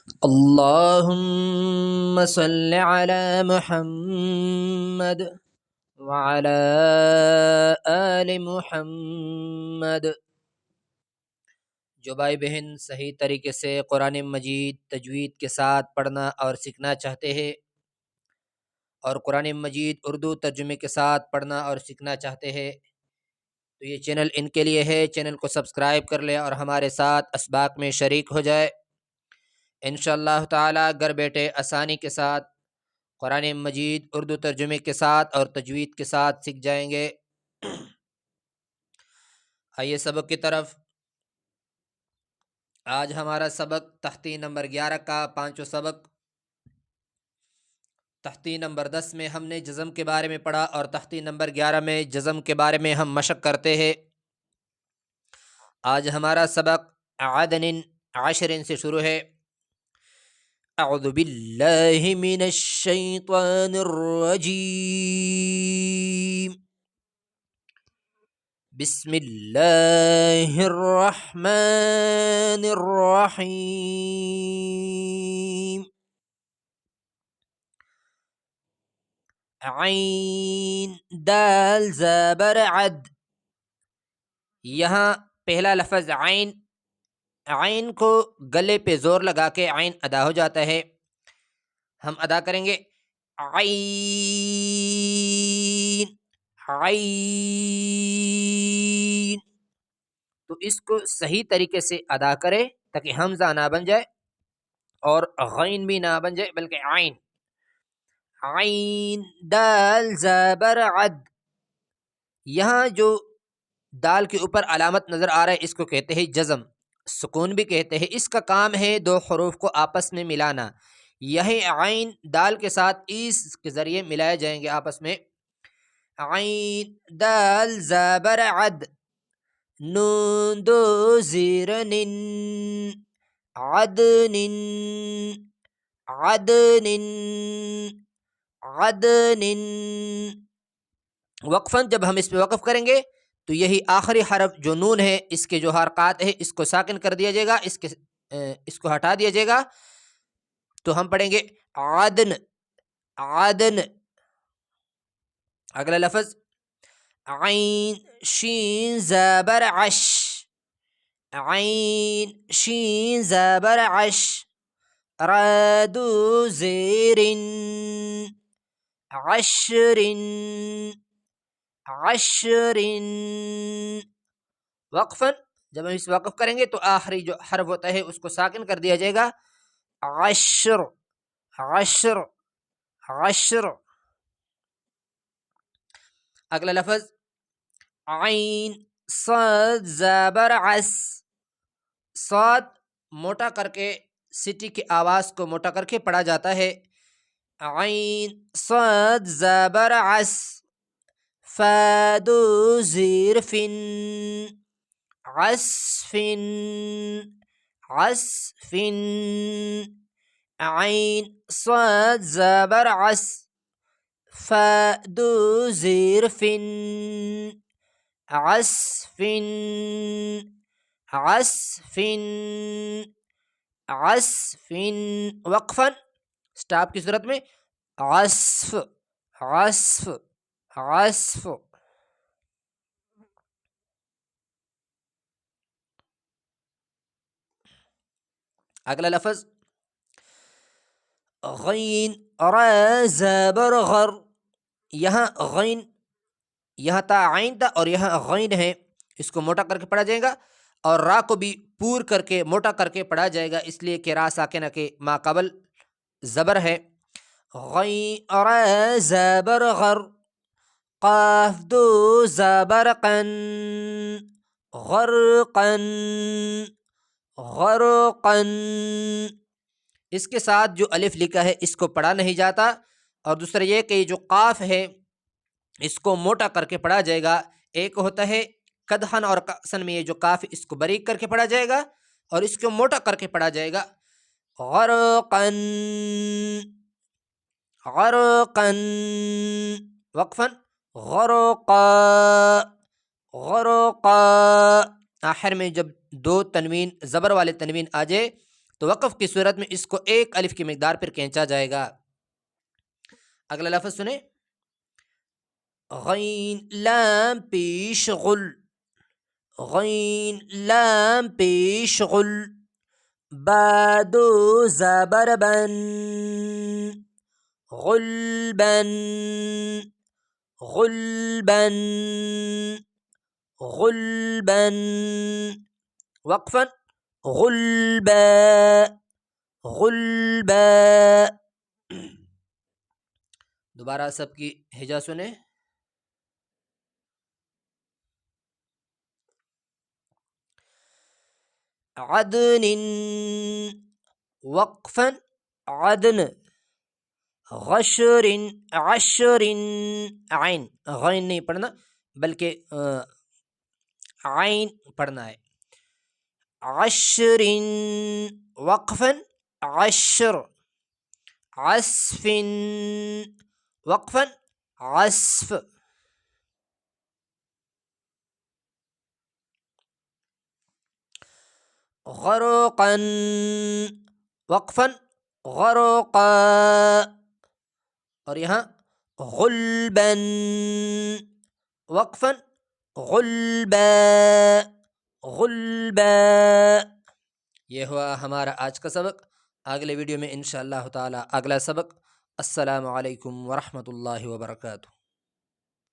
اللهم صل على محمد وعلى آل محمد۔ جو بھائی بہن صحیح طریقے سے قرآن مجید تجوید کے ساتھ پڑھنا اور سیکھنا چاہتے ہیں اور قرآن مجید اردو ترجمے کے ساتھ پڑھنا اور سیکھنا چاہتے ہیں تو یہ چینل ان کے لیے ہے۔ چینل کو سبسکرائب کر لیں اور ہمارے ساتھ اسباق میں شریک ہو جائے۔ انشاءاللہ تعالی گھر بیٹھے آسانی کے ساتھ قرآن مجید اردو ترجمے کے ساتھ اور تجوید کے ساتھ سیکھ جائیں گے۔ آئیے سبق کی طرف۔ آج ہمارا سبق تختی نمبر 11 کا پانچواں سبق۔ تختی نمبر 10 میں ہم نے جزم کے بارے میں پڑھا اور تختی نمبر 11 میں جزم کے بارے میں ہم مشق کرتے ہیں۔ آج ہمارا سبق عدن عشر سے شروع ہے۔ اعوذ باللہ من الشیطان الرجیم، بسم اللہ الرحمن الرحیم۔ عین دال زبر عد، یہاں پہلا لفظ عین، عین کو گلے پہ زور لگا کے عین ادا ہو جاتا ہے۔ ہم ادا کریں گے عین عین، تو اس کو صحیح طریقے سے ادا کرے تاکہ حمزہ نہ بن جائے اور غین بھی نہ بن جائے بلکہ عین۔ عین دال زبر عد، یہاں جو دال کے اوپر علامت نظر آ رہا ہے اس کو کہتے ہیں جزم، سکون بھی کہتے ہیں۔ اس کا کام ہے دو حروف کو آپس میں ملانا۔ یہی عین دال کے ساتھ اس کے ذریعے ملائے جائیں گے آپس میں۔ عین دال زبر عد، نون دو زیر نن، عدن عدن عدن۔ وقفاً جب ہم اس پہ وقف کریں گے تو یہی آخری حرف جو نون ہے اس کے جو حرکات ہے اس کو ساکن کر دیا جائے گا، اس کو ہٹا دیا جائے گا، تو ہم پڑھیں گے عدن عدن۔ اگلا لفظ عین شین زبر عش، عین شین زبر عش، رادو زیر عشر عشر۔ وقفاً جب ہم اس وقف کریں گے تو آخری جو حرف ہوتا ہے اس کو ساکن کر دیا جائے گا، عشر عشر عشر۔ اگلا لفظ عین صاد زبر عس، صاد موٹا کر کے سٹی کی آواز کو موٹا کر کے پڑھا جاتا ہے۔ عین صاد زبر عس، فادو زیر فن عصفن عصفن۔ عین صاد زبر عس، فادو زیر فن عصفن عصفن عصفن۔ وقفاً سٹاپ کی صورت میں عصف عصف عصف۔ اگلا لفظ غین را زبر غر، یہاں غین، یہاں تا عین تھا اور یہاں غین ہے، اس کو موٹا کر کے پڑھا جائے گا اور را کو بھی پور کر کے موٹا کر کے پڑھا جائے گا، اس لیے کہ را ساکنہ کے ما قبل زبر ہے۔ غین را زبر غر، قاف دو زبر قن غرقن غرقن۔ اس کے ساتھ جو الف لکھا ہے اس کو پڑھا نہیں جاتا، اور دوسرا یہ کہ جو قاف ہے اس کو موٹا کر کے پڑھا جائے گا۔ ایک ہوتا ہے قدحن اور قسن میں یہ جو کاف اس کو باریک کر کے پڑھا جائے گا اور اس کو موٹا کر کے پڑھا جائے گا، غرقن غرقن۔ وقفاً غرقا غرقا، آخر میں جب دو تنوین زبر والے تنوین آ جائے تو وقف کی صورت میں اس کو ایک الف کی مقدار پر کھینچا جائے گا۔ اگلا لفظ سنیں، غین لام پیش غل، غین لام پیش غل، بادو زبر بن، غلبن، غلبن، غلبن، وقفا غلبا، غلبا۔ دوبارہ سب کی ہجا سنیں، عدن، وقفا عدن، غشر، عشر، عین، غین نہیں پڑھنا بلکہ عین پڑھنا ہے، عشر، وقفا عشر، عصف، وقفا عصف۔ غرقا، وقفا غرقا، اور یہاں غلبا، وقفا غلبا، غلبا۔ یہ ہوا ہمارا آج کا سبق۔ اگلے ویڈیو میں انشاءاللہ تعالی اگلا سبق۔ السلام علیکم ورحمۃ اللہ وبرکاتہ۔